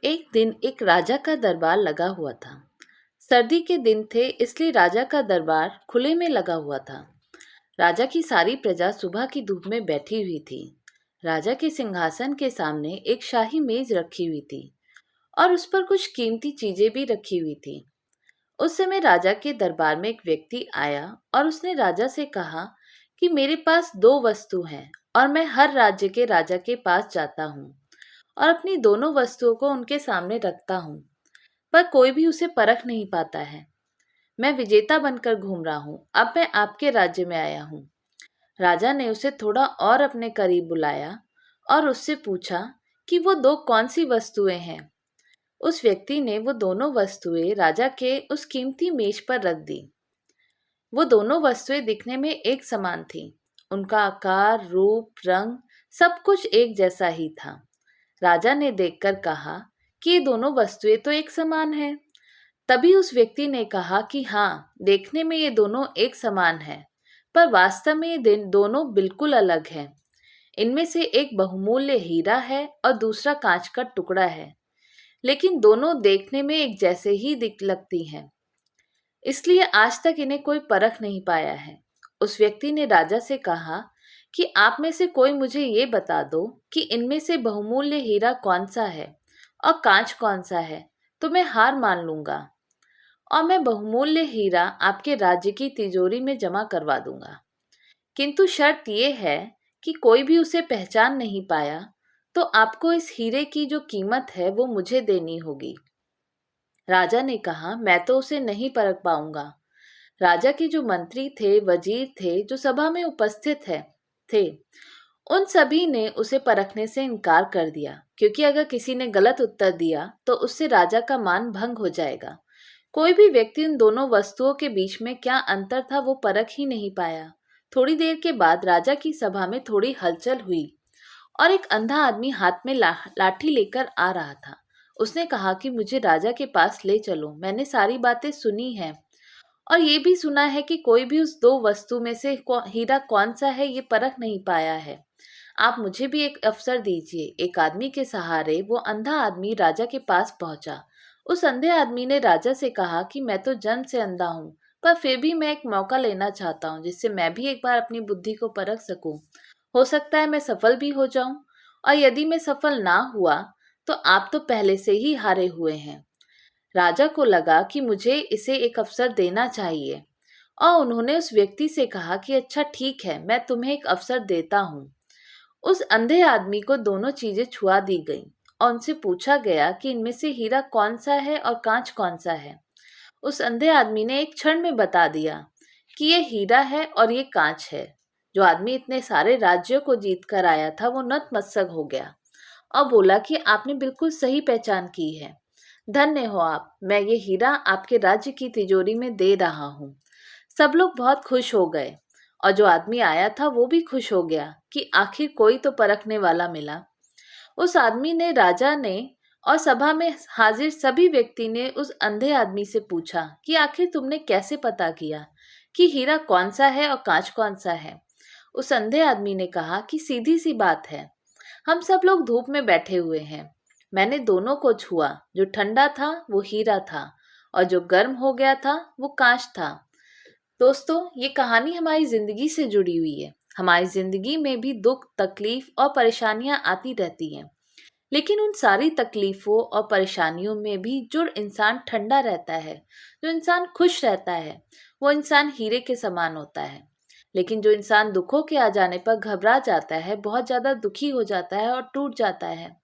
एक दिन एक राजा का दरबार लगा हुआ था। सर्दी के दिन थे, इसलिए राजा का दरबार खुले में लगा हुआ था। राजा की सारी प्रजा सुबह की धूप में बैठी हुई थी। राजा के सिंहासन के सामने एक शाही मेज रखी हुई थी और उस पर कुछ कीमती चीजें भी रखी हुई थी। उस समय राजा के दरबार में एक व्यक्ति आया और उसने राजा से कहा कि मेरे पास दो वस्तु हैं और मैं हर राज्य के राजा के पास जाता हूँ और अपनी दोनों वस्तुओं को उनके सामने रखता हूँ, पर कोई भी उसे परख नहीं पाता है। मैं विजेता बनकर घूम रहा हूँ। अब मैं आपके राज्य में आया हूँ। राजा ने उसे थोड़ा और अपने करीब बुलाया और उससे पूछा कि वो दो कौन सी वस्तुएं हैं। उस व्यक्ति ने वो दोनों वस्तुएं राजा के उस कीमती मेज पर रख दी। वो दोनों वस्तुएं दिखने में एक समान थीं। उनका आकार, रूप, रंग सब कुछ एक जैसा ही था। राजा ने देखकर कहा कि ये दोनों वस्तुएं तो एक समान हैं। तभी उस व्यक्ति ने कहा कि हाँ, देखने में ये दोनों एक समान हैं, पर वास्तव में ये दिन दोनों बिल्कुल अलग हैं। इनमें से एक बहुमूल्य हीरा है और दूसरा कांच का टुकड़ा है, लेकिन दोनों देखने में एक जैसे ही दिख लगती हैं। इसलिए आज तक इन्हें कोई परख नहीं पाया है। उस व्यक्ति ने राजा से कहा कि आप में से कोई मुझे ये बता दो कि इनमें से बहुमूल्य हीरा कौन सा है और कांच कौन सा है, तो मैं हार मान लूंगा और मैं बहुमूल्य हीरा आपके राज्य की तिजोरी में जमा करवा दूंगा। किंतु शर्त यह है कि कोई भी उसे पहचान नहीं पाया, तो आपको इस हीरे की जो कीमत है वो मुझे देनी होगी। राजा ने कहा, मैं तो उसे नहीं परख पाऊंगा। राजा के जो मंत्री थे, वजीर थे, जो सभा में उपस्थित थे, उन सभी ने उसे परखने से इनकार कर दिया, क्योंकि अगर किसी ने गलत उत्तर दिया तो उससे राजा का मान भंग हो जाएगा। कोई भी व्यक्ति उन दोनों वस्तुओं के बीच में क्या अंतर था वो परख ही नहीं पाया। थोड़ी देर के बाद राजा की सभा में थोड़ी हलचल हुई और एक अंधा आदमी हाथ में लाठी लेकर आ रहा था। उसने कहा कि मुझे राजा के पास ले चलो, मैंने सारी बातें सुनी हैं और ये भी सुना है कि कोई भी उस दो वस्तु में से हीरा कौन सा है ये परख नहीं पाया है। आप मुझे भी एक अवसर दीजिए। एक आदमी के सहारे वो अंधा आदमी राजा के पास पहुंचा। उस अंधे आदमी ने राजा से कहा कि मैं तो जन्म से अंधा हूँ, पर फिर भी मैं एक मौका लेना चाहता हूँ जिससे मैं भी एक बार अपनी बुद्धि को परख सकूं। हो सकता है मैं सफल भी हो जाऊं, और यदि मैं सफल ना हुआ तो आप तो पहले से ही हारे हुए हैं। राजा को लगा कि मुझे इसे एक अवसर देना चाहिए और उन्होंने उस व्यक्ति से कहा कि अच्छा ठीक है, मैं तुम्हें एक अवसर देता हूँ। उस अंधे आदमी को दोनों चीजें छुआ दी गईं और उनसे पूछा गया कि इनमें से हीरा कौन सा है और कांच कौन सा है। उस अंधे आदमी ने एक क्षण में बता दिया कि ये हीरा है और ये कांच है। जो आदमी इतने सारे राज्यों को जीत कर आया था वो नतमस्तक हो गया और बोला कि आपने बिल्कुल सही पहचान की है। धन्य हो आप, मैं ये हीरा आपके राज्य की तिजोरी में दे रहा हूँ। सब लोग बहुत खुश हो गए और जो आदमी आया था वो भी खुश हो गया कि आखिर कोई तो परखने वाला मिला। उस आदमी ने, राजा ने और सभा में हाजिर सभी व्यक्ति ने उस अंधे आदमी से पूछा कि आखिर तुमने कैसे पता किया कि हीरा कौन सा है और कांच कौन सा है। उस अंधे आदमी ने कहा कि सीधी सी बात है, हम सब लोग धूप में बैठे हुए हैं। मैंने दोनों को छुआ, जो ठंडा था वो हीरा था और जो गर्म हो गया था वो कांच था। दोस्तों, ये कहानी हमारी जिंदगी से जुड़ी हुई है। हमारी जिंदगी में भी दुख, तकलीफ और परेशानियां आती रहती हैं, लेकिन उन सारी तकलीफों और परेशानियों में भी जो इंसान ठंडा रहता है, जो इंसान खुश रहता है, वो इंसान हीरे के समान होता है। लेकिन जो इंसान दुखों के आ जाने पर घबरा जाता है, बहुत ज्यादा दुखी हो जाता है और टूट जाता है,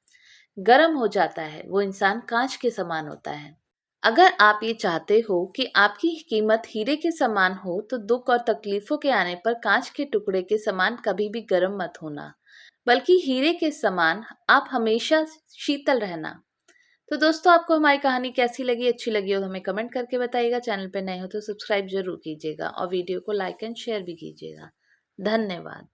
गर्म हो जाता है, वो इंसान कांच के समान होता है। अगर आप ये चाहते हो कि आपकी कीमत हीरे के समान हो, तो दुख और तकलीफों के आने पर कांच के टुकड़े के समान कभी भी गर्म मत होना, बल्कि हीरे के समान आप हमेशा शीतल रहना। तो दोस्तों, आपको हमारी कहानी कैसी लगी? अच्छी लगी हो तो हमें कमेंट करके बताइएगा। चैनल पे नए हो तो सब्सक्राइब जरूर कीजिएगा और वीडियो को लाइक एंड शेयर भी कीजिएगा। धन्यवाद।